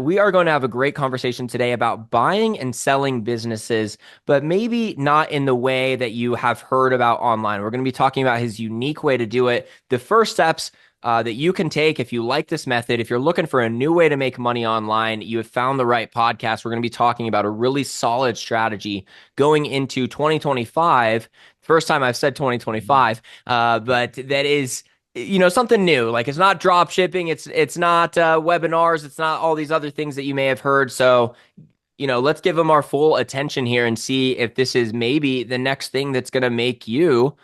we are going to have a great conversation today about buying and selling businesses, but maybe not in the way that you have heard about online. We're going to be talking about his unique way to do it, the first steps that you can take if you like this method. If you're looking for a new way to make money online, you have found the right podcast. We're going to be talking about a really solid strategy going into 2025. First time I've said 2025, but that is something new. Like, it's not drop shipping, it's not webinars, it's not all these other things that you may have heard. So let's give them our full attention here and see if this is maybe the next thing that's going to make you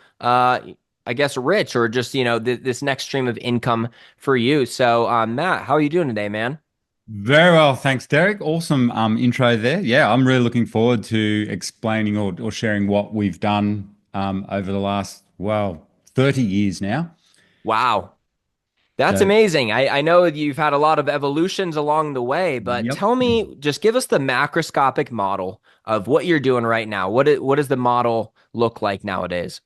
I guess rich, or just this next stream of income for you. So Matt, how are you doing today, man? Very well, thanks, Derek. Awesome intro there. Yeah, I'm really looking forward to explaining or sharing what we've done over the last, 30 years now. Wow, that's So, amazing. I know you've had a lot of evolutions along the way, but yep. tell me, just give us the macroscopic model of what you're doing right now. What does the model look like nowadays?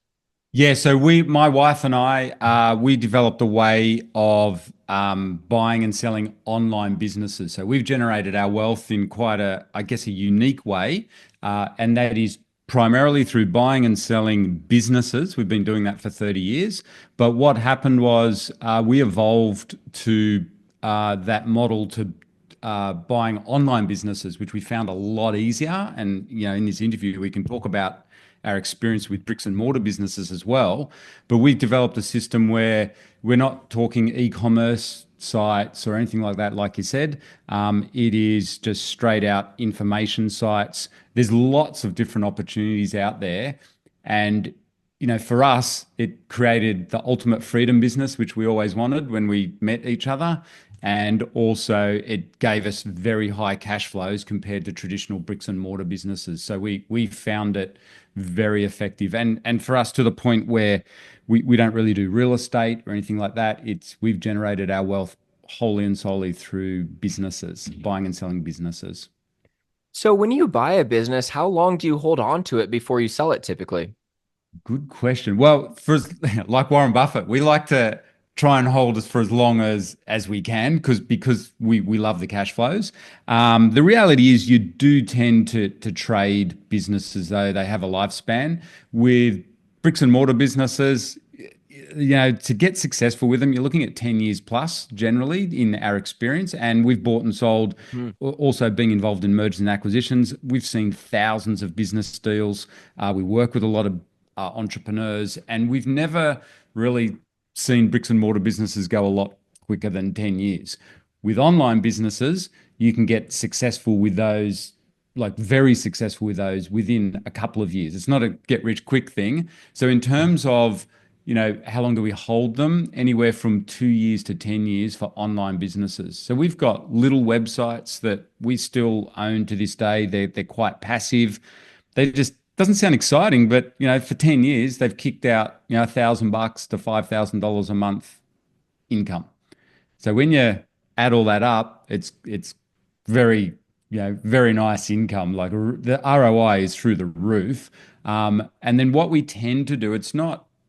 Yeah, so my wife and I, we developed a way of buying and selling online businesses. So we've generated our wealth in quite I guess, a unique way, and that is primarily through buying and selling businesses. We've been doing that for 30 years. But what happened was we evolved to that model to buying online businesses, which we found a lot easier. And in this interview, we can talk about our experience with bricks and mortar businesses as well. But we've developed a system where we're not talking e-commerce sites or anything like that, like you said. It is just straight out information sites. There's lots of different opportunities out there. And for us, it created the ultimate freedom business, which we always wanted when we met each other. And also, it gave us very high cash flows compared to traditional bricks and mortar businesses. So we found it very effective. And for us, to the point where we don't really do real estate or anything like that. We've generated our wealth wholly and solely through businesses, buying and selling businesses. So when you buy a business, how long do you hold on to it before you sell it typically? Good question. Well, like Warren Buffett, we like to try and hold us for as long as we can because we love the cash flows. The reality is you do tend to trade businesses, though they have a lifespan. With bricks and mortar businesses, to get successful with them, you're looking at 10 years plus generally in our experience. And we've bought and sold, Hmm. also being involved in mergers and acquisitions. We've seen thousands of business deals. We work with a lot of entrepreneurs, and we've never really seen bricks and mortar businesses go a lot quicker than 10 years. With online businesses, you can get successful with those, like very successful with those within a couple of years. It's not a get rich quick thing. So in terms of, how long do we hold them? Anywhere from 2 years to 10 years for online businesses. So we've got little websites that we still own to this day. They're quite passive. They just doesn't sound exciting, but for 10 years they've kicked out $1,000 to $5,000 a month income. So when you add all that up, it's very very nice income. Like the ROI is through the roof. And then what we tend to do,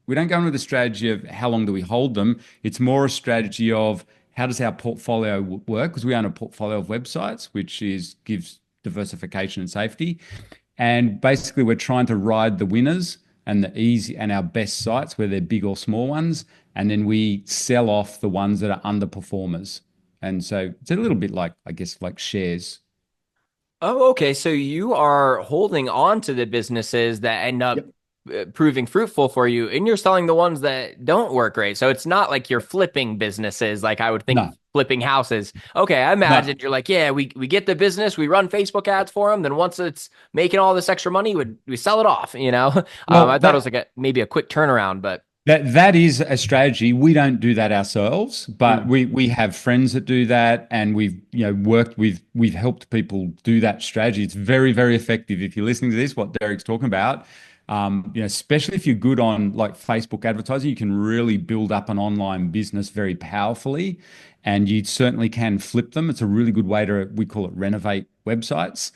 we don't go in with a strategy of how long do we hold them. It's more a strategy of how does our portfolio work? Because we own a portfolio of websites, which gives diversification and safety. And basically, we're trying to ride the winners and the easy and our best sites, where they're big or small ones, and then we sell off the ones that are underperformers. And so it's a little bit like, I guess, like shares. Oh, okay. So you are holding on to the businesses that end up Yep. proving fruitful for you, and you're selling the ones that don't work great. So it's not like you're flipping businesses like I would think No, flipping houses. Okay, I no. imagine you're like, yeah, we get the business, we run Facebook ads for them, then once it's making all this extra money, we sell it off, you know? I Well, thought it was like maybe a quick turnaround, but that is a strategy. We don't do that ourselves, but hmm. we have friends that do that, and we've helped people do that strategy. It's very, very effective. If you're listening to this, what Derek's talking about, especially if you're good on like Facebook advertising, you can really build up an online business very powerfully, and you certainly can flip them. It's a really good way to, we call it renovate websites.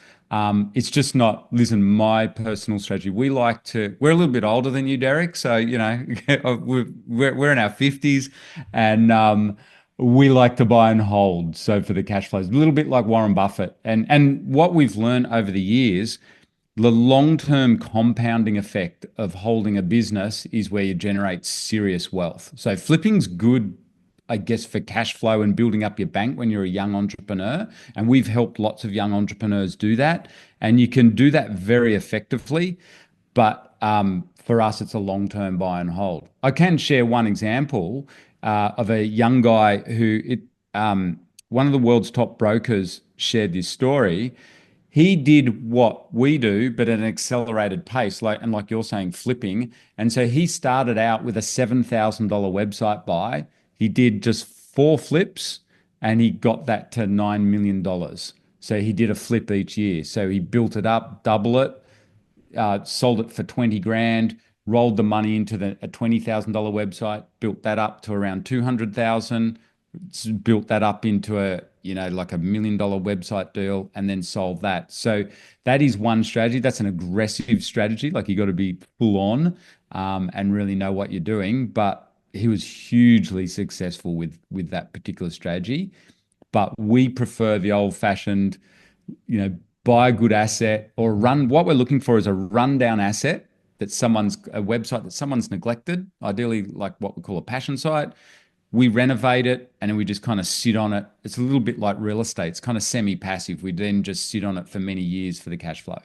It's just not, listen, my personal strategy. We're a little bit older than you, Derek. So, we're in our 50s, and We like to buy and hold. So for the cash flows, a little bit like Warren Buffett. And what we've learned over the years, the long-term compounding effect of holding a business is where you generate serious wealth. So flipping's good, I guess, for cash flow and building up your bank when you're a young entrepreneur. And we've helped lots of young entrepreneurs do that. And you can do that very effectively. But for us, it's a long-term buy and hold. I can share one example of a young guy one of the world's top brokers shared this story. He did what we do, but at an accelerated pace, like you're saying, flipping. And so he started out with a $7,000 website buy. He did just 4 flips, and he got that to $9 million. So he did a flip each year. So he built it up, double it, sold it for 20 grand, rolled the money into a $20,000 website, built that up to around 200,000, built that up into like $1 million website deal, and then sold that. So that is one strategy. That's an aggressive strategy. Like, you got to be full on, and really know what you're doing. But he was hugely successful with that particular strategy. But we prefer the old fashioned, buy a good asset, or run. What we're looking for is a rundown asset, a website that someone's neglected, ideally like what we call a passion site. We renovate it, and then we just kind of sit on it. It's a little bit like real estate. It's kind of semi-passive. We then just sit on it for many years for the cash flow.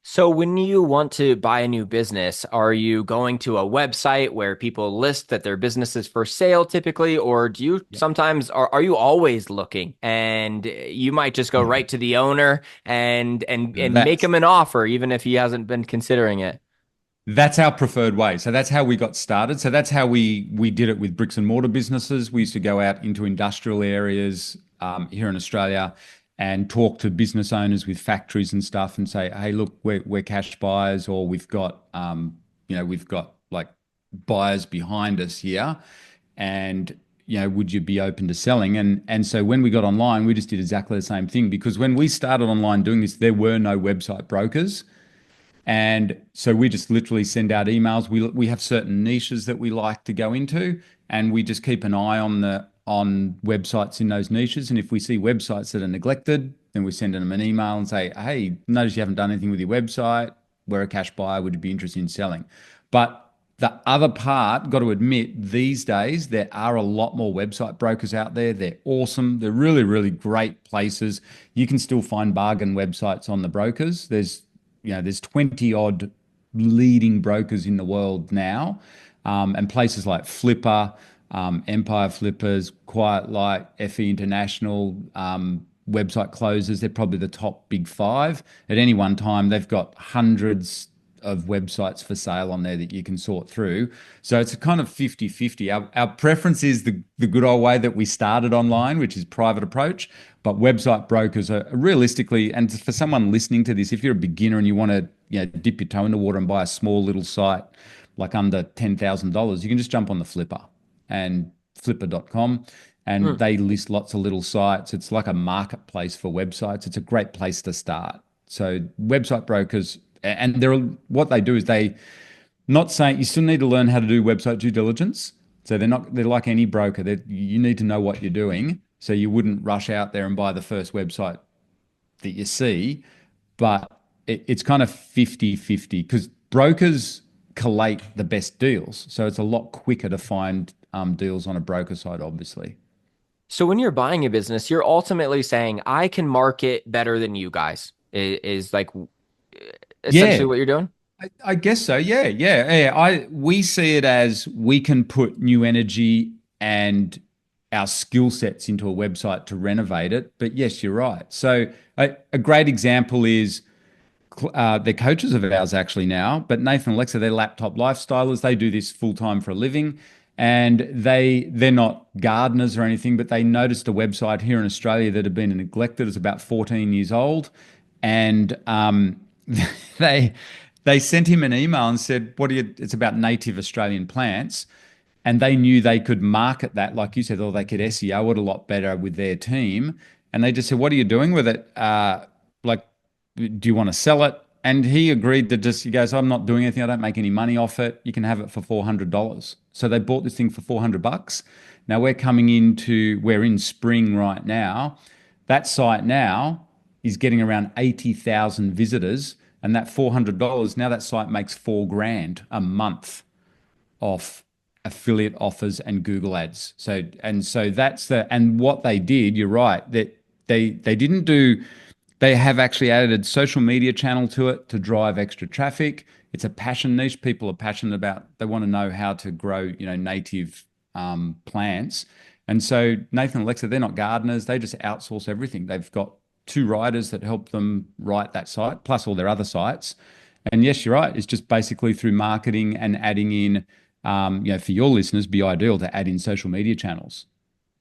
So when you want to buy a new business, are you going to a website where people list that their business is for sale typically, or do you Yep. sometimes are you always looking and you might just go right to the owner and make That's him an offer even if he hasn't been considering it? That's our preferred way. So that's how we got started. So that's how we did it with bricks and mortar businesses. We used to go out into industrial areas here in Australia and talk to business owners with factories and stuff, and say, "Hey, look, we're cash buyers, or we've got like buyers behind us here, and would you be open to selling?" And so when we got online, we just did exactly the same thing, because when we started online doing this, there were no website brokers. And so we just literally send out emails. We have certain niches that we like to go into, and we just keep an eye on websites in those niches. And if we see websites that are neglected, then we send them an email and say, "Hey, notice you haven't done anything with your website. We're a cash buyer. Would you be interested in selling?" But the other part, got to admit, these days there are a lot more website brokers out there. They're awesome. They're really, really great places. You can still find bargain websites on the brokers. There's 20 odd leading brokers in the world now, and places like Flipper, Empire Flippers, Quiet Light, FE International, website closers. They're probably the top big five. At any one time, they've got hundreds of websites for sale on there that you can sort through. So it's a kind of 50-50. Our preference is the good old way that we started online, which is private approach. But website brokers are realistically, and for someone listening to this, if you're a beginner and you want to dip your toe in the water and buy a small little site like under $10,000, you can just jump on the Flipper and flipper.com, and Hmm. they list lots of little sites. It's like a marketplace for websites. It's a great place to start. So website brokers, and what they do is, not saying you still need to learn how to do website due diligence. So they're like any broker. You need to know what you're doing. So you wouldn't rush out there and buy the first website that you see. But it's kind of 50-50, because brokers collate the best deals. So it's a lot quicker to find deals on a broker side, obviously. So when you're buying a business, you're ultimately saying, I can market better than you guys, is like essentially Yeah, what you're doing. I guess so. Yeah, yeah, yeah. We see it as we can put new energy and our skill sets into a website to renovate it. But yes, you're right. So a great example is, they're coaches of ours actually now, but Nathan and Alexa, they're laptop lifestylers. They do this full time for a living, and they're not gardeners or anything, but they noticed a website here in Australia that had been neglected. It's about 14 years old, and they they sent him an email and said, "What do you?" It's about native Australian plants, and they knew they could market that, like you said, or they could SEO it a lot better with their team. And they just said, "What are you doing with it? Like, do you want to sell it?" And he agreed to just, he goes, I'm not doing anything. I don't make any money off it. You can have it for $400. So they bought this thing for 400 bucks. Now we're in spring right now. That site now is getting around 80,000 visitors. And that $400, now that site makes 4 grand a month off affiliate offers and Google ads. So that's and what they did, you're right, that they didn't do, they have actually added a social media channel to it to drive extra traffic. It's a passion niche. People are passionate about, they want to know how to grow, native plants. And so Nathan and Alexa, they're not gardeners. They just outsource everything. They've got 2 writers that help them write that site, plus all their other sites. And yes, you're right. It's just basically through marketing and adding in, for your listeners, be ideal to add in social media channels.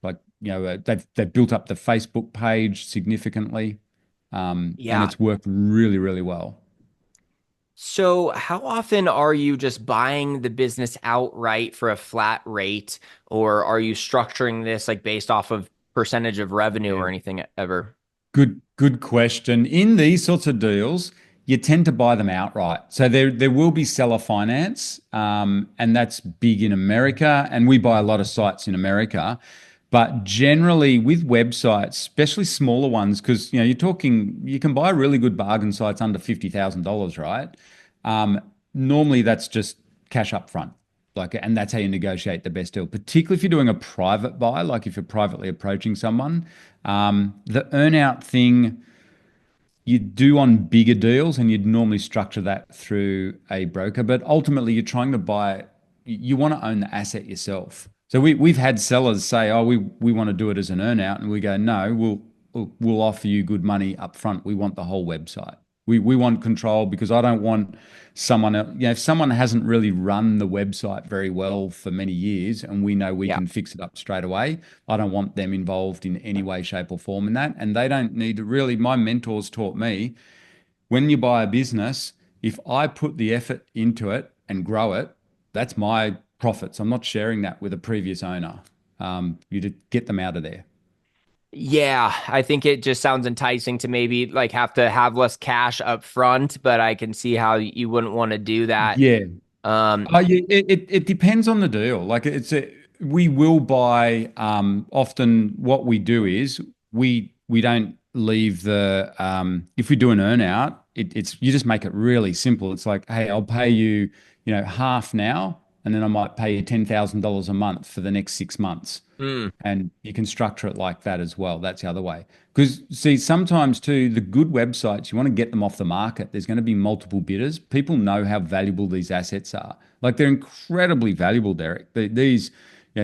Like, they've built up the Facebook page significantly, and Yeah. it's worked really, really well. So, how often are you just buying the business outright for a flat rate, or are you structuring this like based off of percentage of revenue Yeah. or anything ever? Good question. In these sorts of deals, you tend to buy them outright. So there will be seller finance, and that's big in America, and we buy a lot of sites in America. But generally, with websites, especially smaller ones, because you can buy really good bargain sites under $50,000, right? Normally, that's just cash up front. And that's how you negotiate the best deal, particularly if you're doing a private buy, like if you're privately approaching someone. The earnout thing you do on bigger deals, and you'd normally structure that through a broker. But ultimately, you're trying to buy, you want to own the asset yourself. So we've had sellers say, "Oh, we want to do it as an earnout," and we go, "No, we'll offer you good money up front. We want the whole website. We want control because I don't want someone else, if someone hasn't really run the website very well for many years, and we know we Yeah. can fix it up straight away, I don't want them involved in any way, shape, or form in that. And they don't need to really, my mentors taught me, when you buy a business, if I put the effort into it and grow it, that's my profits. I'm not sharing that with a previous owner. You to get them out of there. Yeah, I think it just sounds enticing to maybe like have to have less cash up front, but I can see how you wouldn't want to do that. Yeah. Um, Yeah, it depends on the deal. We will buy, often what we do is we don't leave if we do an earn out, it's you just make it really simple. It's like, hey, I'll pay you, half now, and then I might pay you $10,000 a month for the next 6 months. mm, And you can structure it like that as well. That's the other way. Because, see, sometimes too, the good websites, you want to get them off the market. There's going to be multiple bidders. People know how valuable these assets are. Like, they're incredibly valuable, Derek. These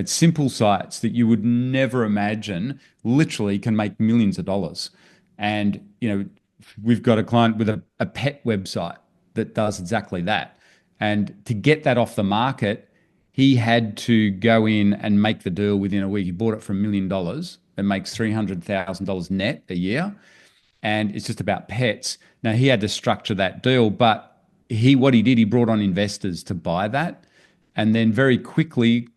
simple sites that you would never imagine literally can make millions of dollars. And, we've got a client with a pet website that does exactly that. And to get that off the market, he had to go in and make the deal within a week. He bought it for $1 million. It makes $300,000 net a year, and it's just about pets. Now he had to structure that deal, but what he did, he brought on investors to buy that, and then very quickly,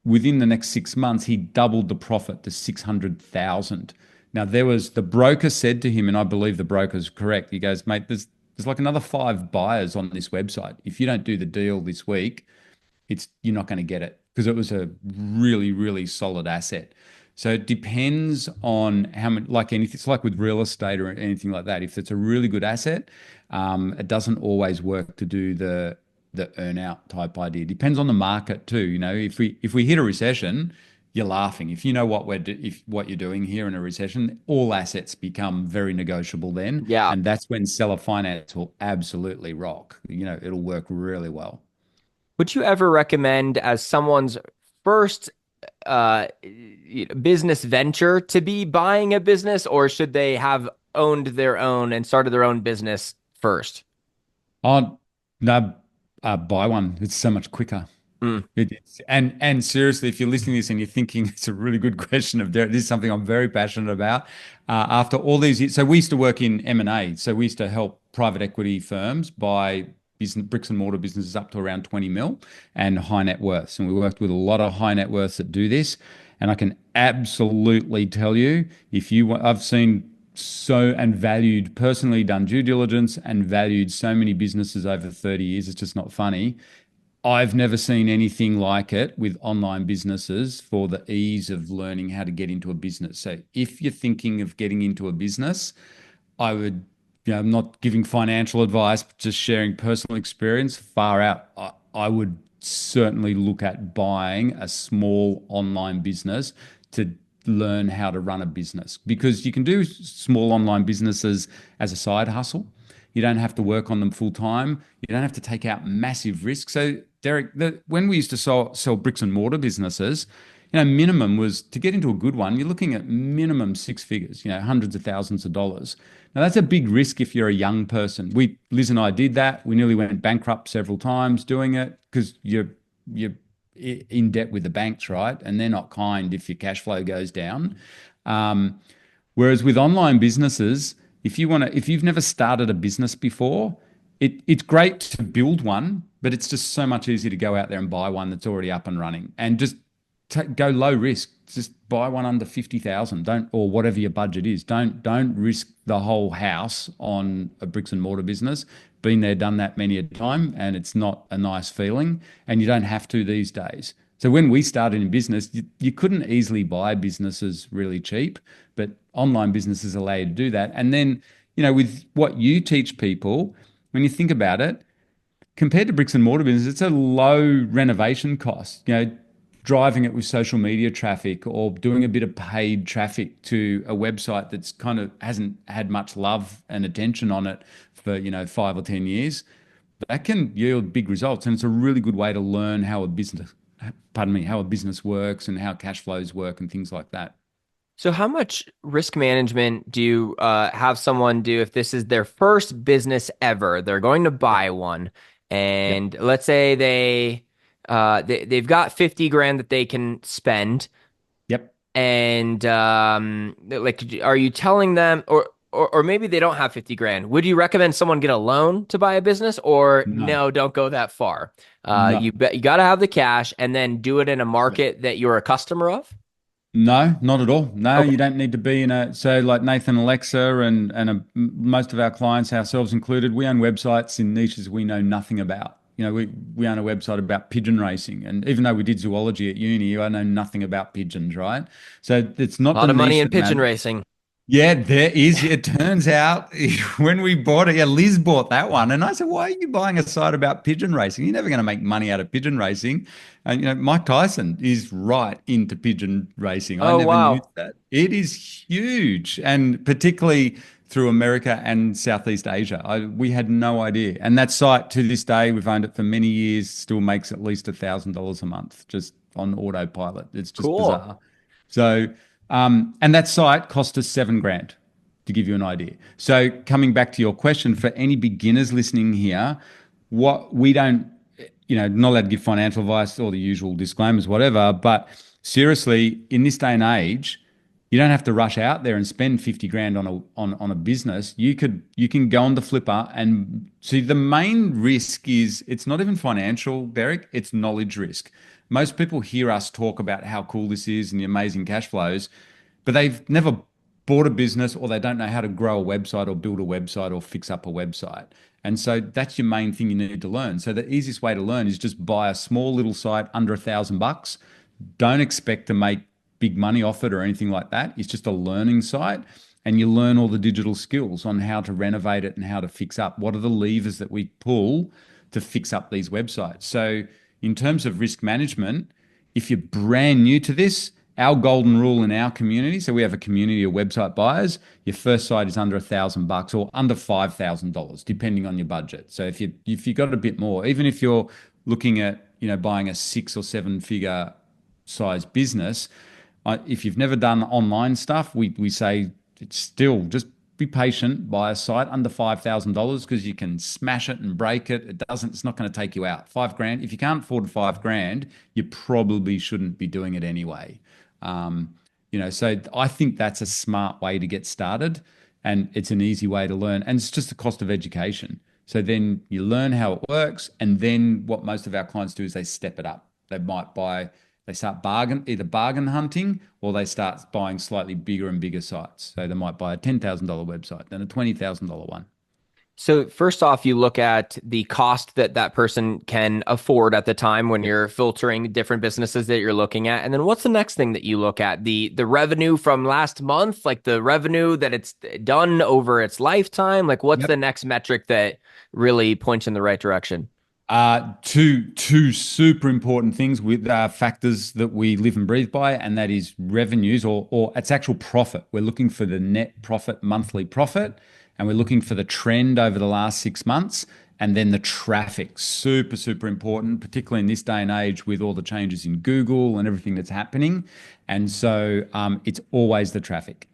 within the next 6 months, he doubled the profit to 600,000. Now the broker said to him, and I believe the broker's correct. He goes, mate, there's like another 5 buyers on this website. If you don't do the deal this week, you're not going to get it, because it was a really, really solid asset. So it depends on how many, like anything, it's like with real estate or anything like that. If it's a really good asset, it doesn't always work to do the earnout type idea. It depends on the market too. If we hit a recession, you're laughing. If you know if what you're doing here in a recession, all assets become very negotiable then, yeah. and that's when seller finance will absolutely rock. It'll work really well. Would you ever recommend as someone's first business venture to be buying a business, or should they have owned their own and started their own business first? Oh, no, buy one. It's so much quicker. Mm, And seriously, if you're listening to this and you're thinking it's a really good question of Derek, this is something I'm very passionate about. After all these years, so we used to work in M&A. So we used to help private equity firms buy bricks and mortar businesses up to around 20 mil and high net worths. And we worked with a lot of high net worths that do this. And I can absolutely tell you, I've seen so and valued, personally done due diligence and valued so many businesses over 30 years. It's just not funny. I've never seen anything like it with online businesses for the ease of learning how to get into a business. So if you're thinking of getting into a business, I would, I'm not giving financial advice, but just sharing personal experience far out. I would certainly look at buying a small online business to learn how to run a business, because you can do small online businesses as a side hustle. You don't have to work on them full time. You don't have to take out massive risks. So, Derek, when we used to sell bricks and mortar businesses, minimum was to get into a good one, you're looking at minimum six figures, hundreds of thousands of dollars. Now, that's a big risk if you're a young person. Liz and I did that. We nearly went bankrupt several times doing it because you're in debt with the banks, right? And they're not kind if your cash flow goes down. Whereas with online businesses, if you've never started a business before, it's great to build one, but it's just so much easier to go out there and buy one that's already up and running and just go low risk. Just buy one under 50,000. Don't, or whatever your budget is. Don't risk the whole house on a bricks and mortar business. Been there, done that many a time, and it's not a nice feeling. And you don't have to these days. So when we started in business, you couldn't easily buy businesses really cheap, but online businesses allow you to do that. And then, with what you teach people, when you think about it, compared to bricks and mortar business, it's a low renovation cost. Driving it with social media traffic or doing a bit of paid traffic to a website that's kind of hasn't had much love and attention on it for 5 or 10 years, that can yield big results. And it's a really good way to learn how a business works and how cash flows work and things like that. So how much risk management do you have someone do if this is their first business ever? They're going to buy one, Yep. and let's say they've got 50 grand that they can spend, Yep. and like, are you telling them, or maybe they don't have 50 grand? Would you recommend someone get a loan to buy a business, or No. no, don't go that far? No. You got to have the cash and then do it in a market that you're a customer of. No, not at all. No, Okay. you don't need to be in so like Nathan Alexa most of our clients, ourselves included, we own websites in niches we know nothing about. We own a website about pigeon racing. And even though we did zoology at uni, I know nothing about pigeons, right? So it's A not the lot of money niche in that pigeon matters. racing. Yeah, there is. It turns out when we bought it, yeah, Liz bought that one. And I said, why are you buying a site about pigeon racing? You're never going to make money out of pigeon racing. And, Mike Tyson is right into pigeon racing. I Oh, never knew wow. that. It is huge. And particularly through America and Southeast Asia. We had no idea. And that site to this day, we've owned it for many years, still makes at least $1,000 a month just on autopilot. It's just Cool. bizarre. So, and that site cost us 7 grand to give you an idea. So coming back to your question, for any beginners listening here, what we don't, not allowed to give financial advice or the usual disclaimers, whatever, but seriously, in this day and age, you don't have to rush out there and spend 50 grand on a business. You can go on the flipper and see the main risk is it's not even financial, Derek, it's knowledge risk. Most people hear us talk about how cool this is and the amazing cash flows, but they've never bought a business or they don't know how to grow a website or build a website or fix up a website. And so that's your main thing you need to learn. So the easiest way to learn is just buy a small little site under $1,000. Don't expect to make big money off it or anything like that. It's just a learning site. And you learn all the digital skills on how to renovate it and how to fix up. What are the levers that we pull to fix up these websites? So, in terms of risk management, if you're brand new to this, our golden rule in our community, so we have a community of website buyers, your first site is under $1,000 or under $5,000, depending on your budget. So if you got a bit more, even if you're looking at buying a 6 or 7 figure size business, if you've never done online stuff, we say it's still just be patient. Buy a site under $5,000 because you can smash it and break it. It's not going to take you out. 5 grand. If you can't afford 5 grand, you probably shouldn't be doing it anyway. So I think that's a smart way to get started, and it's an easy way to learn, and it's just the cost of education. So then you learn how it works, and then what most of our clients do is they step it up. They start either bargain hunting or they start buying slightly bigger and bigger sites. So they might buy a $10,000 website, then a $20,000 one. So first off, you look at the cost that that person can afford at the time when Yep. you're filtering different businesses that you're looking at. And then what's the next thing that you look at? The revenue from last month, like the revenue that it's done over its lifetime. Like what's the Yep. next metric that really points in the right direction? Two super important things with factors that we live and breathe by, and that is revenues or its actual profit. We're looking for the net profit, monthly profit, and we're looking for the trend over the last 6 months, and then the traffic. Super, super important, particularly in this day and age with all the changes in Google and everything that's happening. And so it's always the traffic.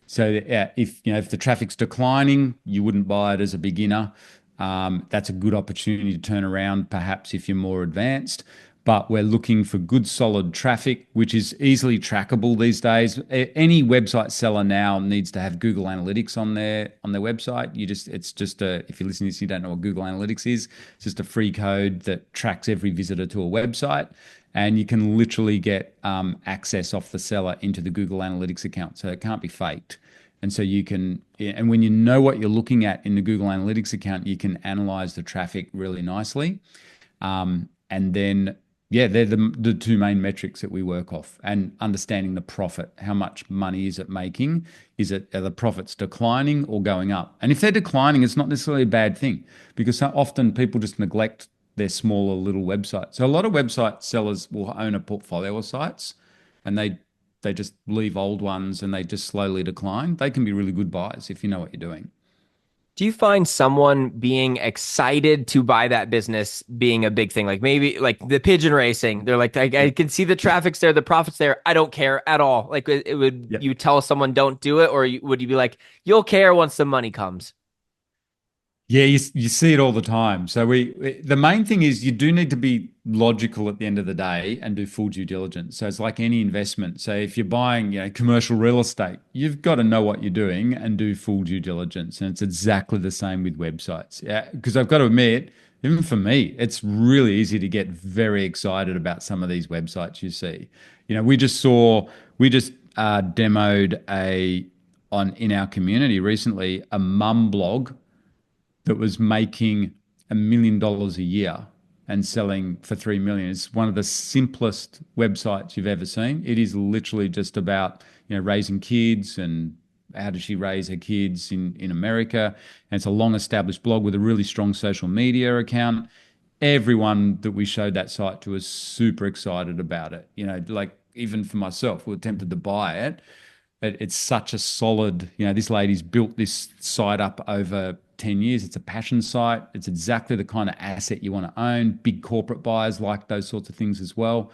So yeah, if the traffic's declining, you wouldn't buy it as a beginner. That's a good opportunity to turn around, perhaps if you're more advanced. But we're looking for good, solid traffic, which is easily trackable these days. Any website seller now needs to have Google Analytics on their website. It's just if you're listening to this, you don't know what Google Analytics is. It's just a free code that tracks every visitor to a website, and you can literally get access off the seller into the Google Analytics account, so it can't be faked. And so you can, and when you know what you're looking at in the Google Analytics account, you can analyze the traffic really nicely. And then, yeah, they're the two main metrics that we work off. And understanding the profit, how much money is it making? Are the profits declining or going up? And if they're declining, it's not necessarily a bad thing, because so often people just neglect their smaller little website. So a lot of website sellers will own a portfolio of sites, and they just leave old ones and they just slowly decline. They can be really good buys if you know what you're doing. Do you find someone being excited to buy that business being a big thing? Like maybe like the pigeon racing, they're like, I Yep. can see the traffic's there, the profit's there. I don't care at all. Like it would Yep. you tell someone don't do it, or would you be like, you'll care once the money comes? Yeah, you see it all the time. So the main thing is you do need to be logical at the end of the day and do full due diligence. So it's like any investment. So if you're buying, commercial real estate, you've got to know what you're doing and do full due diligence. And it's exactly the same with websites. Yeah, because I've got to admit, even for me, it's really easy to get very excited about some of these websites you see. We just demoed in our community recently a mum blog that was making $1 million a year and selling for 3 million. It's one of the simplest websites you've ever seen. It is literally just about, raising kids and how does she raise her kids in America. And it's a long established blog with a really strong social media account. Everyone that we showed that site to was super excited about it. Like even for myself, we were tempted to buy it. It's such a solid, this lady's built this site up over 10 years. It's a passion site. It's exactly the kind of asset you want to own. Big corporate buyers like those sorts of things as well.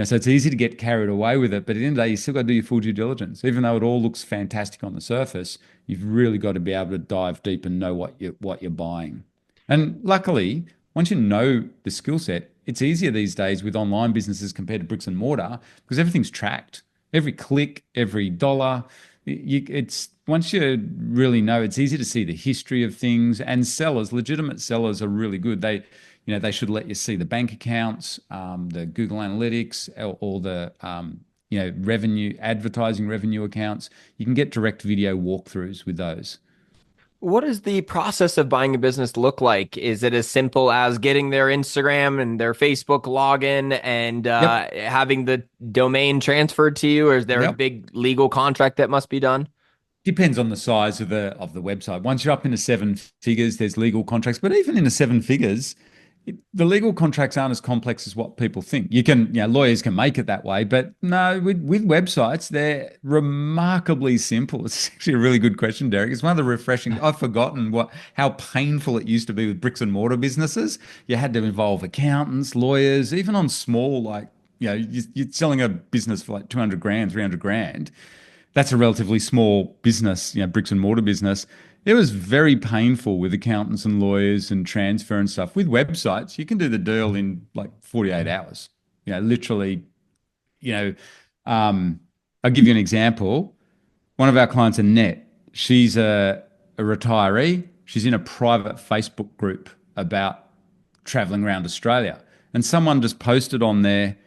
So it's easy to get carried away with it, but at the end of the day, you still got to do your full due diligence. Even though it all looks fantastic on the surface, you've really got to be able to dive deep and know what you're buying. And luckily, once you know the skill set, it's easier these days with online businesses compared to bricks and mortar because everything's tracked. Every click, every dollar. It's once you really know, it's easy to see the history of things. And sellers, legitimate sellers, are really good. They should let you see the bank accounts, the Google Analytics, or the advertising revenue accounts. You can get direct video walkthroughs with those. What does the process of buying a business look like? Is it as simple as getting their Instagram and their Facebook login and Yep. having the domain transferred to you, or is there a Yep. big legal contract that must be done? Depends on the size of the website. Once you're up into seven figures, there's legal contracts. But even in the seven figures, the legal contracts aren't as complex as what people think. Lawyers can make it that way, but no, with websites, they're remarkably simple. It's actually a really good question, Derek. It's one of the refreshing. I've forgotten how painful it used to be with bricks and mortar businesses. You had to involve accountants, lawyers, even on small, like, you're selling a business for like 200 grand, 300 grand. That's a relatively small business, bricks and mortar business. It was very painful with accountants and lawyers and transfer and stuff. With websites, you can do the deal in like 48 hours. Literally, you know, um, I'll give you an example. One of our clients, Annette, she's a retiree. She's in a private Facebook group about traveling around Australia. And someone just posted on there,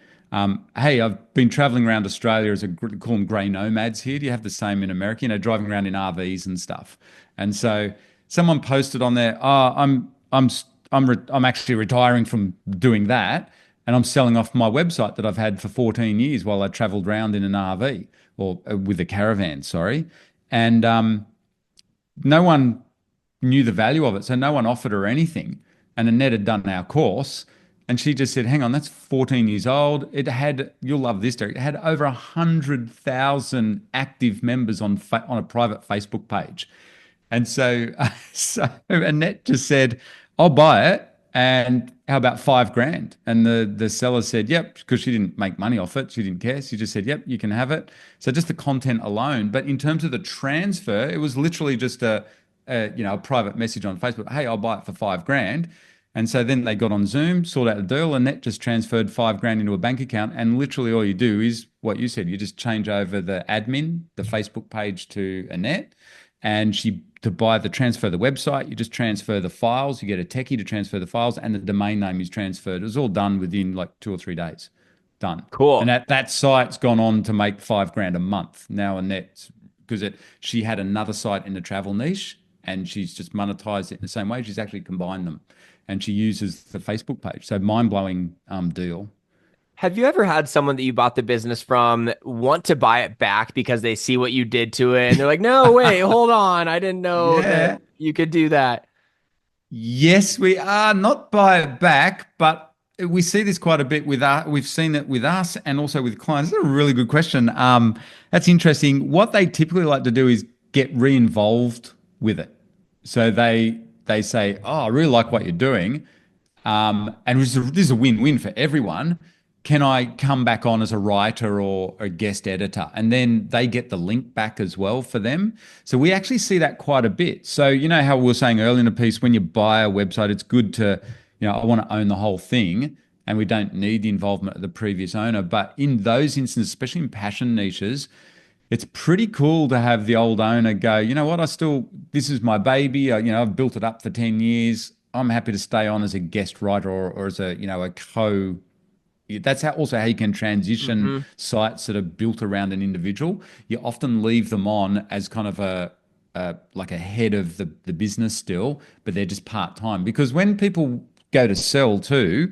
Hey, I've been traveling around Australia as call them grey nomads here. Do you have the same in America? Driving around in RVs and stuff. And so someone posted on there, "Oh, I'm actually retiring from doing that, and I'm selling off my website that I've had for 14 years while I travelled around in an RV or with a caravan, sorry." And no one knew the value of it. So no one offered her anything. And Annette had done our course. And she just said, hang on, that's 14 years old. It had, you'll love this, Derek, it had over 100,000 active members on a private Facebook page. And so, so Annette just said, I'll buy it. And how about 5 grand? And the seller said, yep, because she didn't make money off it. She didn't care. She just said, yep, you can have it. So just the content alone. But in terms of the transfer, it was literally just a private message on Facebook. Hey, I'll buy it for 5 grand. And so then they got on Zoom, sorted out the deal, and that just transferred 5 grand into a bank account. And literally all you do is what you said. You just change over the admin, the Facebook page to Annette, and to transfer the website, you just transfer the files. You get a techie to transfer the files, and the domain name is transferred. It was all done within like 2 or 3 days. Done. And Cool. that site's gone on to make 5 grand a month now. Annette, because she had another site in the travel niche, and she's just monetized it in the same way. She's actually combined them, and she uses the Facebook page. So mind blowing deal. Have you ever had someone that you bought the business from want to buy it back because they see what you did to it and they're like, no, wait, hold on. I didn't know that Yeah. you could do that. Yes, we are not buy it back, but we see this quite a bit with us. We've seen it with us and also with clients. That's a really good question. That's interesting. What they typically like to do is get re-involved with it. So they say, "Oh, I really like what you're doing, and this is a win-win for everyone. Can I come back on as a writer or a guest editor?" And then they get the link back as well for them. So we actually see that quite a bit. So you know how we were saying earlier in the piece, when you buy a website, it's good to, I want to own the whole thing, and we don't need the involvement of the previous owner. But in those instances, especially in passion niches, it's pretty cool to have the old owner go, you know what, this is my baby. I've built it up for 10 years. I'm happy to stay on as a guest writer or as a co. That's how you can transition Hmm. sites that are built around an individual. You often leave them on as kind of like a head of the business still, but they're just part time. Because when people go to sell too,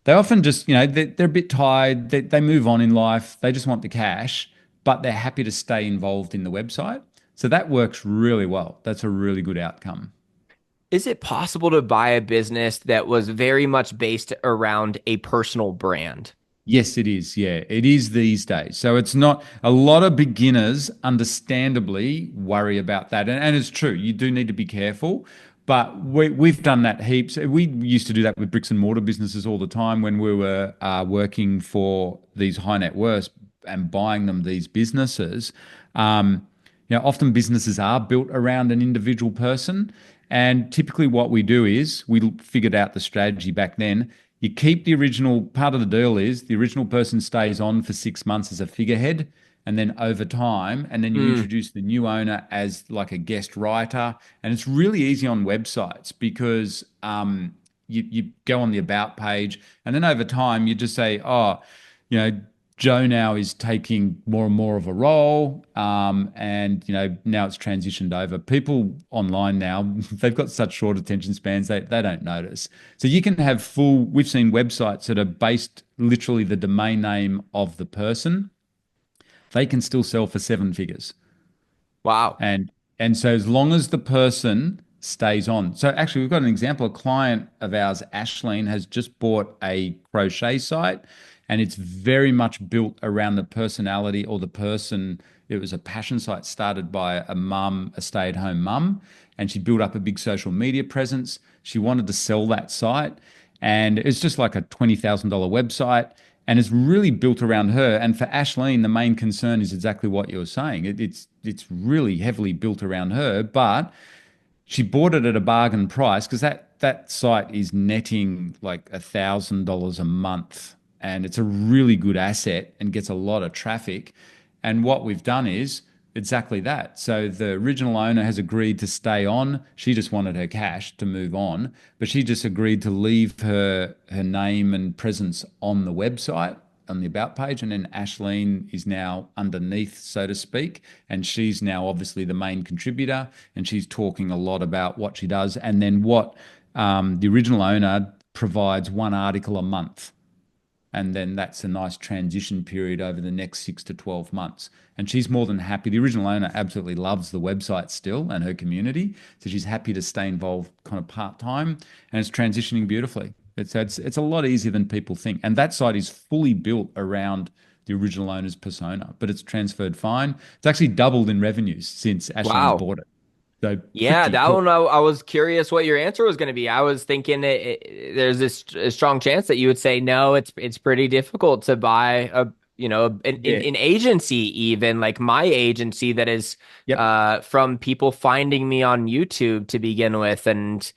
they often just, they're a bit tired. They move on in life. They just want the cash, but they're happy to stay involved in the website. So that works really well. That's a really good outcome. Is it possible to buy a business that was very much based around a personal brand? Yes, it is. Yeah, it is these days. So it's not a lot of beginners, understandably, worry about that. And it's true, you do need to be careful. But we've done that heaps. We used to do that with bricks and mortar businesses all the time when we were working for these high net worths and buying them these businesses. Often businesses are built around an individual person. And typically, what we do is we figured out the strategy back then. You keep the original part of the deal is the original person stays on for 6 months as a figurehead. And then over time, and then you Mm. introduce the new owner as like a guest writer. And it's really easy on websites because you go on the about page, and then over time, you just say, oh, you know, Joe now is taking more and more of a role, and now it's transitioned over. People online now, they've got such short attention spans, they don't notice. So you can have full. We've seen websites that are based literally the domain name of the person. They can still sell for 7 figures. Wow. And so as long as the person stays on. So actually we've got an example. A client of ours, Ashleen, has just bought a crochet site, and it's very much built around the personality or the person. It was a passion site started by a mum, a stay-at-home mum, and she built up a big social media presence. She wanted to sell that site, and it's just like a $20,000 website, and it's really built around her. And for Ashleen, the main concern is exactly what you were saying. It's really heavily built around her, but she bought it at a bargain price because that site is netting like $1,000 a month, and it's a really good asset and gets a lot of traffic. And what we've done is exactly that. So the original owner has agreed to stay on. She just wanted her cash to move on, but she just agreed to leave her name and presence on the website. on the about page, and then Ashleen is now underneath, so to speak, and she's now obviously the main contributor, and she's talking a lot about what she does, and then what the original owner provides one article a month. And then that's a nice transition period over the next 6 to 12 months. And she's more than happy. The original owner absolutely loves the website still and her community. So she's happy to stay involved kind of part time, and it's transitioning beautifully. It's a lot easier than people think. And that site is fully built around the original owner's persona, but it's transferred fine. It's actually doubled in revenues since Ashleen's Wow. bought it. So Yeah, pretty that cool. one I was curious what your answer was going to be. I was thinking there's this a strong chance that you would say no. It's pretty difficult to buy a Yeah. an agency, even like my agency, that is Yep. from people finding me on YouTube to begin with, and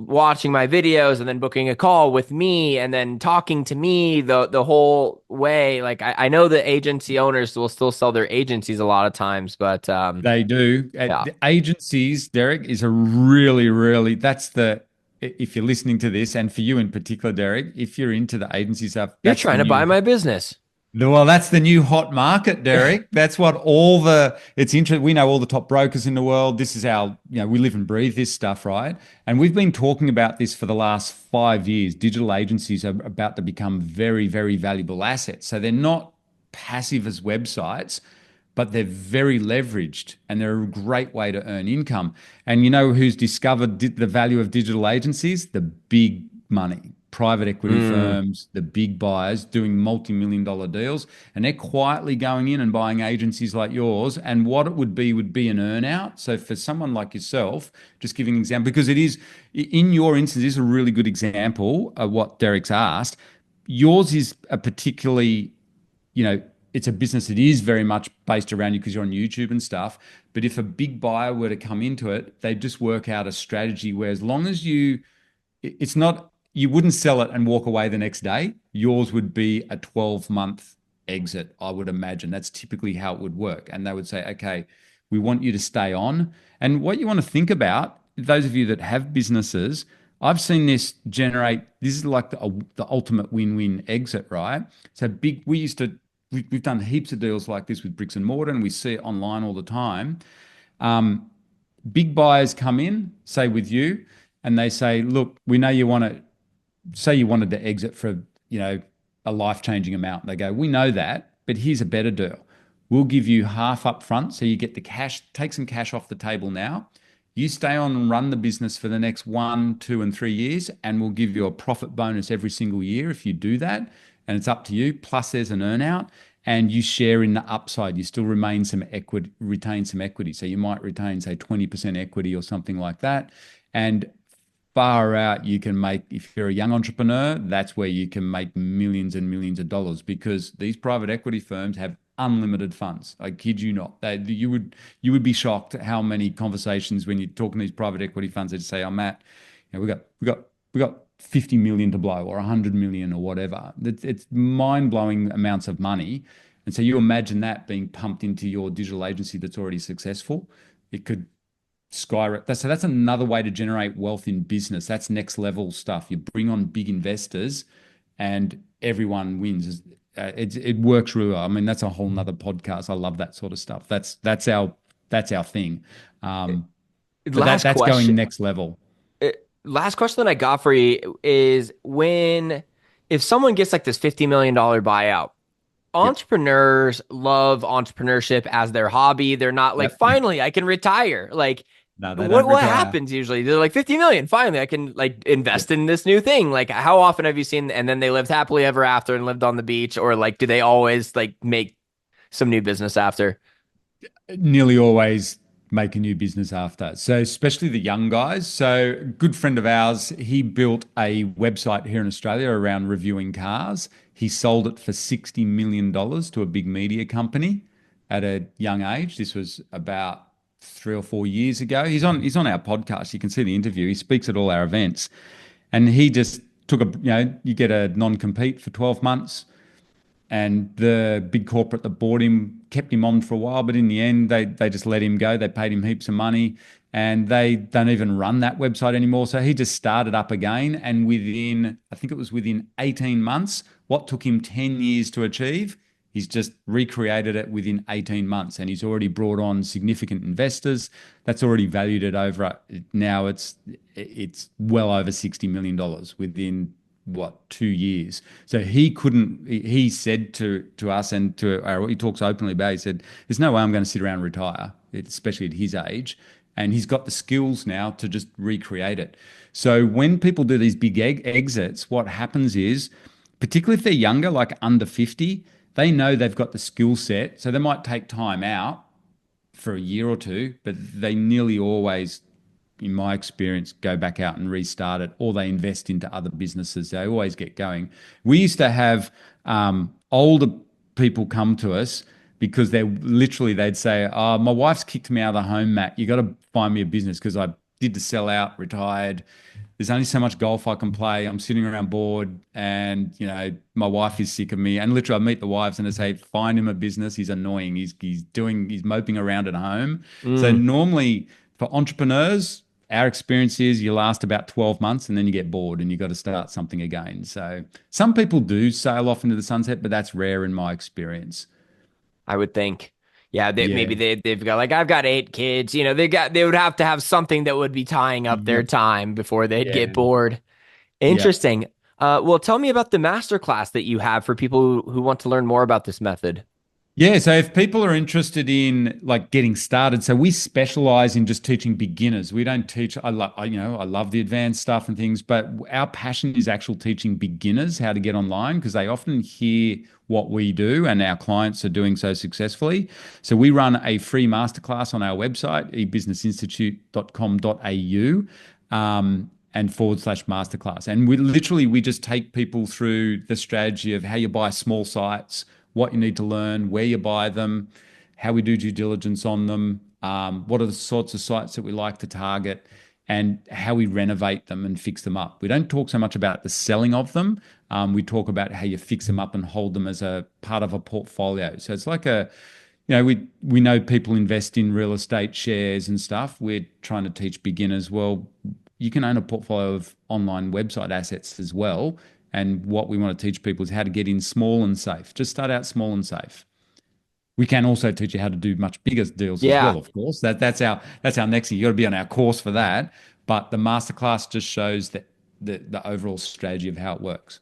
watching my videos, and then booking a call with me, and then talking to me the whole way. Like I know the agency owners will still sell their agencies a lot of times, but They do. yeah. The agencies, Derek, is a really, really, that's if you're listening to this, and for you in particular, Derek, if you're into the agency stuff, You're trying to buy my business. well, that's the new hot market, Derek. That's what it's interesting. We know all the top brokers in the world. This is we live and breathe this stuff, right? And we've been talking about this for the last 5 years. Digital agencies are about to become very, very valuable assets. So they're not passive as websites, but they're very leveraged, and they're a great way to earn income. And you know who's discovered the value of digital agencies? The big money, private equity Mm. firms, the big buyers doing multi-million dollar deals, and they're quietly going in and buying agencies like yours. And what it would be an earnout. So for someone like yourself, just giving an example, because it is, in your instance, is a really good example of what Derek's asked. Yours is a particularly, you know, it's a business that is very much based around you because you're on YouTube and stuff. But if a big buyer were to come into it, they'd just work out a strategy where, as long as it's not, you wouldn't sell it and walk away the next day. Yours would be a 12-month exit, I would imagine. That's typically how it would work. And they would say, okay, we want you to stay on. And what you want to think about, those of you that have businesses, I've seen this is like the ultimate win-win exit, right? So we've done heaps of deals like this with bricks and mortar, and we see it online all the time. Um, Big buyers come in, say with you, and they say, look, we know you want to, say you wanted to exit for, a life-changing amount. They go, we know that, but here's a better deal. We'll give you half up front, so you get the cash, take some cash off the table now. You stay on and run the business for the next 1, 2, and 3 years, and we'll give you a profit bonus every single year if you do that. And it's up to you. Plus, there's an earnout, and you share in the upside. You still retain some equity. So you might retain, say, 20% equity or something like that. And far out, you can make, if you're a young entrepreneur, that's where you can make millions and millions of dollars, because these private equity firms have unlimited funds. I kid you not. You would be shocked at how many conversations when you're talking to these private equity funds, they say, "Oh, Matt, we got 50 million to blow, or 100 million, or whatever." It's mind-blowing amounts of money. And so you imagine that being pumped into your digital agency that's already successful. It could skyrocket. So that's another way to generate wealth in business. That's next level stuff. You bring on big investors, and everyone wins. It works really well. I mean, that's a whole nother podcast. I love that sort of stuff. That's our thing. But Last that's going question. next level. Last question that I got for you is, if someone gets like this $50 million buyout, Yep. entrepreneurs love entrepreneurship as their hobby. They're not like, Yep. finally, I can retire. Like, No, they don't what retire. happens usually? They're like 50 million, finally, I can like Yep. invest in this new thing. Like, how often have you seen, and then they lived happily ever after and lived on the beach, or like, do they always like make some new business after? Nearly always make a new business after. So especially the young guys. So a good friend of ours, he built a website here in Australia around reviewing cars. He sold it for $60 million to a big media company at a young age. This was about 3 or 4 years ago. He's on our podcast. You can see the interview. He speaks at all our events. And he just took you get a non-compete for 12 months, And the big corporate that bought him kept him on for a while, but in the end, they just let him go. They paid him heaps of money, and they don't even run that website anymore. So he just started up again, and within, I think it was within 18 months, what took him 10 years to achieve, he's just recreated it within 18 months, and he's already brought on significant investors. That's already valued at over, now it's well over $60 million within what, 2 years. So he couldn't, he said to us and to our, he talks openly about, he said, there's no way I'm going to sit around and retire, especially at his age. And he's got the skills now to just recreate it. So when people do these big exits, what happens is, particularly if they're younger, like under 50, they know they've got the skill set. So they might take time out for a year or two, but they nearly always, in my experience, go back out and restart it, or they invest into other businesses. They always get going. We used to have older people come to us because they'd say, "Oh, my wife's kicked me out of the home, Matt. You got to find me a business because I did the sell out, retired. There's only so much golf I can play. I'm sitting around bored, and my wife is sick of me." And literally, I meet the wives and I say, "Find him a business. He's annoying. He's moping around at home." So Mm. normally for entrepreneurs, our experience is you last about 12 months and then you get bored and you got to start something again. So some people do sail off into the sunset, but that's rare in my experience. I would think. Yeah, maybe Yeah. they've got like I've got 8 kids. They would have to have something that would be tying up their Yep. time before they'd get Yeah. bored. Yeah. Interesting. Well, tell me about the masterclass that you have for people who want to learn more about this method. Yeah, so if people are interested in like getting started, so we specialize in just teaching beginners. We don't teach, I love the advanced stuff and things, but our passion is actual teaching beginners how to get online because they often hear what we do and our clients are doing so successfully. So we run a free masterclass on our website, ebusinessinstitute.com.au. And / masterclass. And we just take people through the strategy of how you buy small sites, what you need to learn, where you buy them, how we do due diligence on them, what are the sorts of sites that we like to target, and how we renovate them and fix them up. We don't talk so much about the selling of them. We talk about how you fix them up and hold them as a part of a portfolio. So it's like we know people invest in real estate shares and stuff. We're trying to teach beginners, well, you can own a portfolio of online website assets as well. And what we want to teach people is how to get in small and safe. Just start out small and safe. We can also teach you how to do much bigger deals as Yeah. well, of course. That's our next thing. You got to be on our course for that. But the masterclass just shows that the overall strategy of how it works.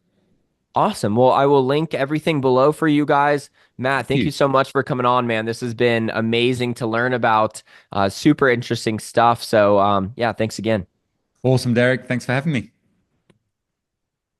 Awesome. Well, I will link everything below for you guys. Matt, Thank thank you you. so much for coming on, man. This has been amazing to learn about super interesting stuff. So, yeah, thanks again. Awesome, Derek. Thanks for having me.